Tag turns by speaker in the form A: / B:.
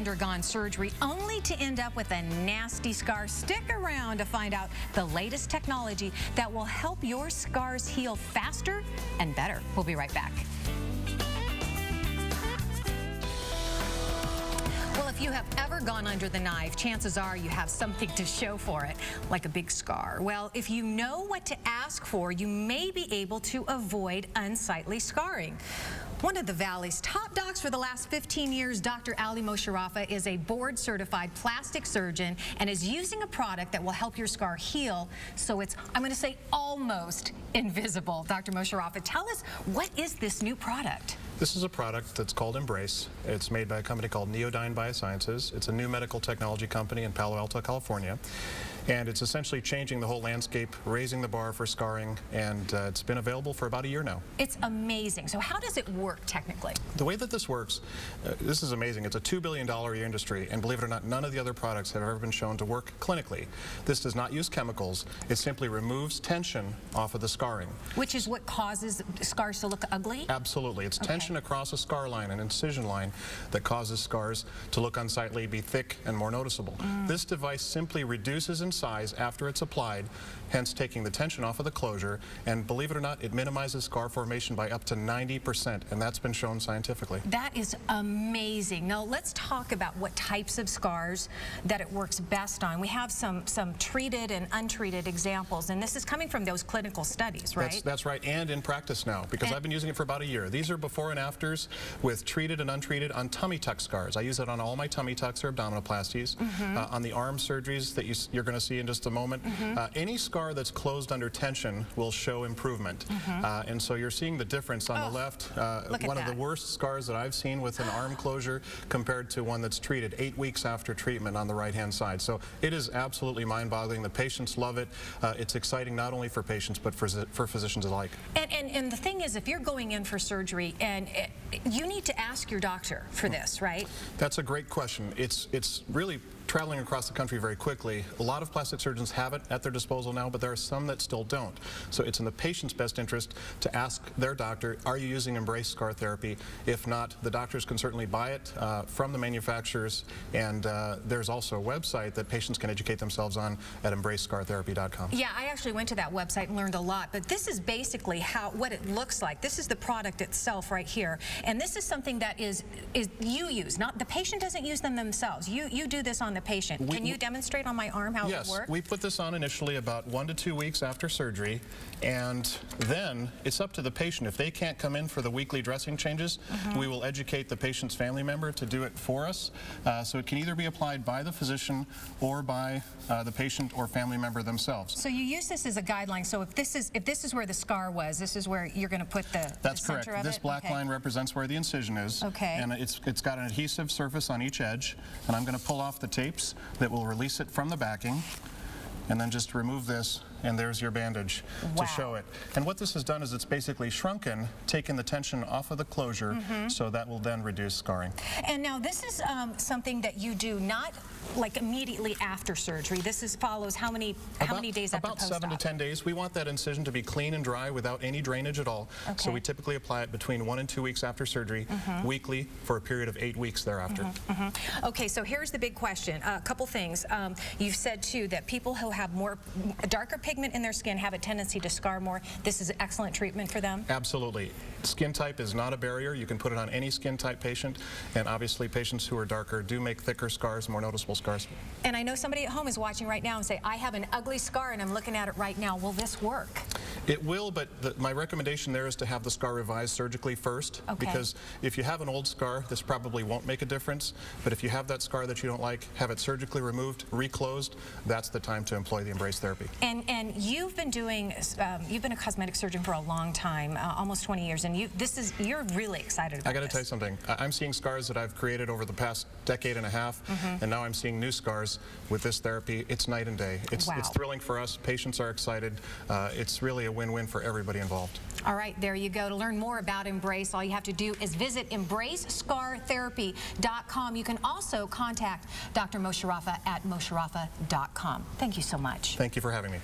A: undergone surgery only to end up with a nasty scar? Stick around to find out the latest technology that will help your scars heal faster and better. We'll be right back. Well, if you have ever gone under the knife, chances are you have something to show for it, like a big scar. Well, if you know what to ask for, you may be able to avoid unsightly scarring. One of the Valley's top docs for the last 15 years, Dr. Ali Mosharrafa, is a board-certified plastic surgeon and is using a product that will help your scar heal so it's, I'm going to say, almost invisible. Dr. Mosharrafa, tell us, what is this new product?
B: This is a product that's called Embrace. It's made by a company called Neodyne Biosciences. It's a new medical technology company in Palo Alto, California. And it's essentially changing the whole landscape, raising the bar for scarring, and it's been available for about a year now.
A: It's amazing. So how does it work technically?
B: The way that this works, this is amazing. It's a $2 billion a year industry, and believe it or not, none of the other products have ever been shown to work clinically. This does not use chemicals. It simply removes tension off of the scarring.
A: Which is what causes scars to look ugly?
B: Absolutely. It's tension across a scar line, an incision line, that causes scars to look unsightly, be thick, and more noticeable. This device simply reduces in size after it's applied, hence taking the tension off of the closure, and believe it or not, it minimizes scar formation by up to 90%, and that's been shown scientifically.
A: That is amazing. Now let's talk about what types of scars that it works best on. We have some treated and untreated examples, and this is coming from those clinical studies, right?
B: That's right, and in practice now, because I've been using it for about a year. These are before and afters with treated and untreated on tummy tuck scars. I use it on all my tummy tucks or abdominoplasties, on the arm surgeries that you're going to see in just a moment. Any scar that's closed under tension will show improvement. And so you're seeing the difference on the left. One of the worst scars that I've seen with an arm closure compared to one that's treated 8 weeks after treatment on the right-hand side. So it is absolutely mind-boggling. The patients love it. It's exciting not only for patients but for physicians alike.
A: And the thing is, if you're going in for surgery, and you need to ask your doctor for this, right?
B: That's a great question. It's really traveling across the country very quickly. A lot of plastic surgeons have it at their disposal now, but there are some that still don't. So it's in the patient's best interest to ask their doctor, are you using Embrace scar therapy? If not, the doctors can certainly buy it from the manufacturers, and there's also a website that patients can educate themselves on at embracescartherapy.com.
A: Yeah, I actually went to that website and learned a lot, but this is basically what it looks like. This is the product itself right here, and this is something that is you use, not the patient doesn't use them themselves. You do this on the patient. Can you demonstrate on my arm how it works?
B: Yes, we put this on initially about 1 to 2 weeks after surgery, and then it's up to the patient. If they can't come in for the weekly dressing changes, we will educate the patient's family member to do it for us. So it can either be applied by the physician or by the patient or family member themselves.
A: So you use this as a guideline. So if this is where the scar was, this is where you're going to put
B: That's correct. This black line represents where the incision is. And it's got an adhesive surface on each edge, and I'm going to pull off the tapes that will release it from the backing, and then just remove this, and there's your bandage to show it. And what this has done is it's basically shrunken, taken the tension off of the closure, so that will then reduce scarring.
A: And now this is something that you do not like immediately after surgery. This follows how many days after post-op?
B: About 7 to 10 days. We want that incision to be clean and dry without any drainage at all. So we typically apply it between 1 and 2 weeks after surgery, weekly, for a period of 8 weeks thereafter.
A: Okay, so here's the big question. A couple things. You've said too that people who have darker pigment in their skin have a tendency to scar more. This is excellent treatment for them?
B: Absolutely. Skin type is not a barrier. You can put it on any skin type patient, and obviously patients who are darker do make thicker scars, more noticeable scars.
A: And I know somebody at home is watching right now and say, I have an ugly scar and I'm looking at it right now. Will this work?
B: It will, but my recommendation there is to have the scar revised surgically first, because if you have an old scar, this probably won't make a difference. But if you have that scar that you don't like, have it surgically removed, reclosed, that's the time to employ the Embrace therapy.
A: And you've been doing, you've been a cosmetic surgeon for a long time, almost 20 years, and you're really excited about
B: I got to tell you something. I'm seeing scars that I've created over the past decade and a half, and now I'm seeing new scars with this therapy. It's night and day. It's thrilling for us. Patients are excited. It's really a win-win for everybody involved.
A: All right, there you go. To learn more about Embrace, all you have to do is visit embracescartherapy.com. You can also contact Dr. Mosharrafa at mosharrafa.com. Thank you so much.
B: Thank you for having me.